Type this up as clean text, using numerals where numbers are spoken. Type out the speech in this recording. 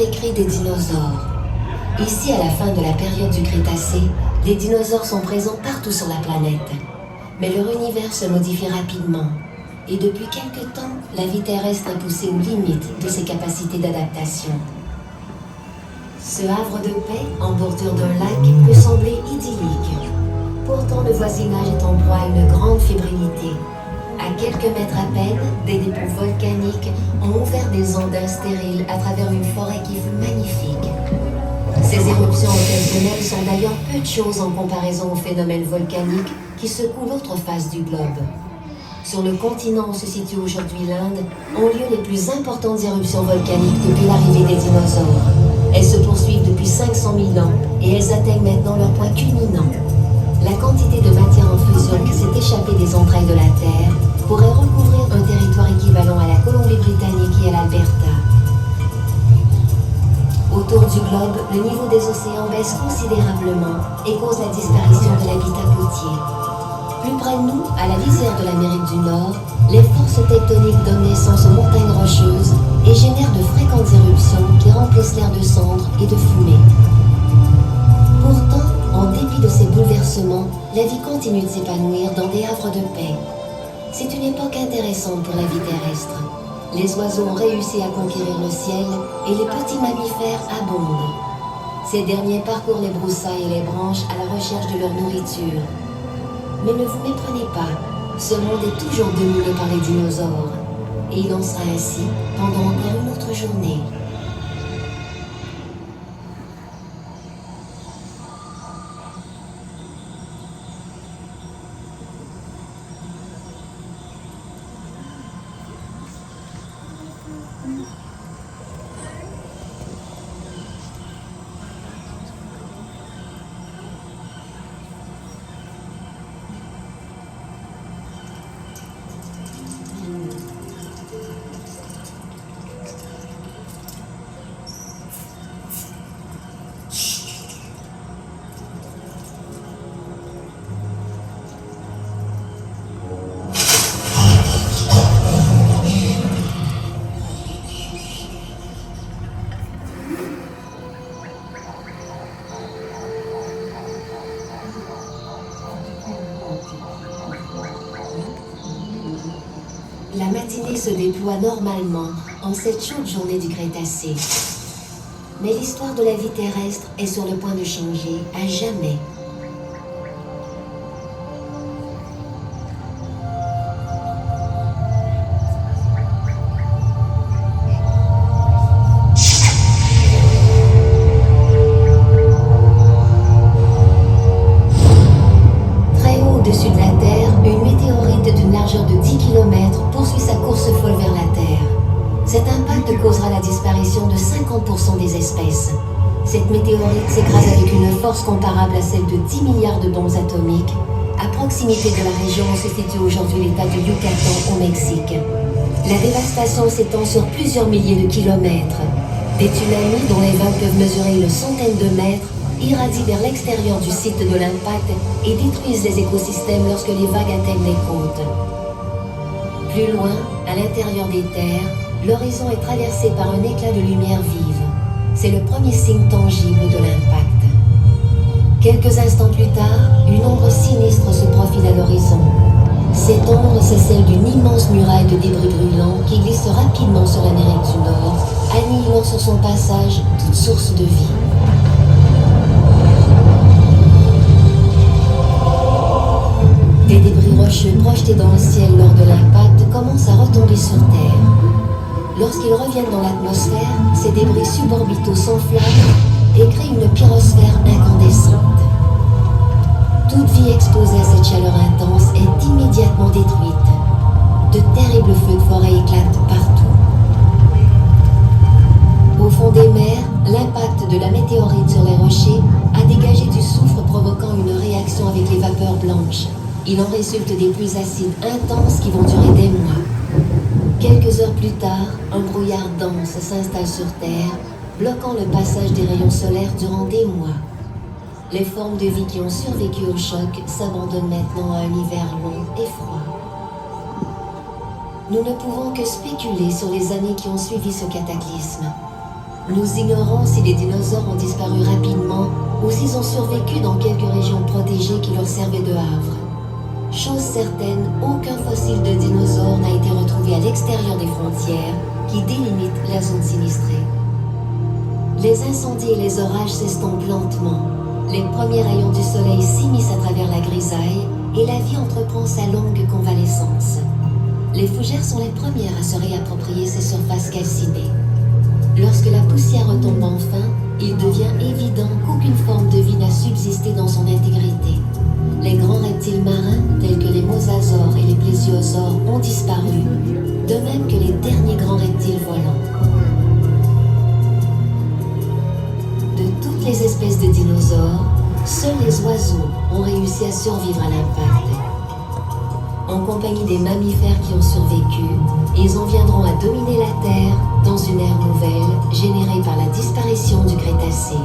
les cris des dinosaures. Ici, à la fin de la période du Crétacé, les dinosaures sont présents partout sur la planète. Mais leur univers se modifie rapidement. Et depuis quelque temps, la vie terrestre a poussé aux limites de ses capacités d'adaptation. Ce havre de paix, en bordure d'un lac, peut sembler idyllique. Pourtant, le voisinage est en proie à une grande fébrilité. À quelques mètres à peine, des dépôts volcaniques ont ouvert des ondes stériles à travers une forêt qui fut magnifique. Ces éruptions occasionnelles sont d'ailleurs peu de choses en comparaison aux phénomènes volcaniques qui secouent l'autre face du globe. Sur le continent où se situe aujourd'hui l'Inde, ont lieu les plus importantes éruptions volcaniques depuis l'arrivée des dinosaures. Elles se poursuivent depuis 500 000 ans et elles atteignent maintenant leur point culminant. La quantité de matière en fusion qui s'est échappée des entrailles de la Terre pourrait recouvrir un territoire équivalent à la Colombie-Britannique et à l'Alberta. Autour du globe, le niveau des océans baisse considérablement et cause la disparition de l'habitat côtier. Plus près de nous, à la lisière de l'Amérique du Nord, les forces tectoniques donnent naissance aux montagnes rocheuses et génèrent de fréquentes éruptions qui remplissent l'air de cendres et de fumée. Pourtant, en dépit de ces bouleversements, la vie continue de s'épanouir dans des havres de paix. C'est une époque intéressante pour la vie terrestre. Les oiseaux ont réussi à conquérir le ciel et les petits mammifères abondent. Ces derniers parcourent les broussailles et les branches à la recherche de leur nourriture. Mais ne vous méprenez pas, ce monde est toujours dominé par les dinosaures. Et il en sera ainsi pendant encore une autre journée. La matinée se déploie normalement en cette chaude journée du Crétacé. Mais l'histoire de la vie terrestre est sur le point de changer à jamais. Très haut au-dessus de la Terre, une météorite d'une largeur de 10 km poursuit sa course folle vers la Terre. Cet impact causera la disparition de 50% des espèces. Cette météorite s'écrase avec une force comparable à celle de 10 milliards de bombes atomiques, à proximité de la région où se situe aujourd'hui l'État du Yucatan au Mexique. La dévastation s'étend sur plusieurs milliers de kilomètres. Des tsunamis dont les vagues peuvent mesurer une centaine de mètres irradient vers l'extérieur du site de l'impact et détruisent les écosystèmes lorsque les vagues atteignent les côtes. Plus loin, à l'intérieur des terres, l'horizon est traversé par un éclat de lumière vive. C'est le premier signe tangible de l'impact. Quelques instants plus tard, une ombre sinistre se profile à l'horizon. Cette ombre, c'est celle d'une immense muraille de débris brûlants qui glisse rapidement sur l'Amérique du Nord, annihilant sur son passage toute source de vie. Des débris rocheux projetés dans le ciel lors de l'impact commencent à retomber sur Terre. Lorsqu'ils reviennent dans l'atmosphère, ces débris suborbitaux s'enflamment et créent une pyrosphère incandescente. Toute vie exposée à cette chaleur intense est immédiatement détruite. De terribles feux de forêt éclatent partout. Au fond des mers, l'impact de la météorite sur les rochers a dégagé du soufre provoquant une réaction avec les vapeurs blanches. Il en résulte des pluies acides intenses qui vont durer des mois. Quelques heures plus tard, un brouillard dense s'installe sur Terre, bloquant le passage des rayons solaires durant des mois. Les formes de vie qui ont survécu au choc s'abandonnent maintenant à un hiver long et froid. Nous ne pouvons que spéculer sur les années qui ont suivi ce cataclysme. Nous ignorons si les dinosaures ont disparu rapidement ou s'ils ont survécu dans quelques régions protégées qui leur servaient de havre. Chose certaine, aucun fossile de dinosaure n'a été retrouvé à l'extérieur des frontières qui délimitent la zone sinistrée. Les incendies et les orages s'estompent lentement. Les premiers rayons du soleil s'immiscent à travers la grisaille et la vie entreprend sa longue convalescence. Les fougères sont les premières à se réapproprier ces surfaces calcinées. Lorsque la poussière retombe enfin, il devient évident qu'aucune forme de vie n'a subsisté dans son intégrité. Les grands reptiles marins, tels que les mosasaures et les plésiosaures, ont disparu, de même que les derniers grands reptiles volants. De toutes les espèces de dinosaures, seuls les oiseaux ont réussi à survivre à l'impact. En compagnie des mammifères qui ont survécu, ils en viendront à dominer la Terre dans une ère nouvelle générée par la disparition du Crétacé.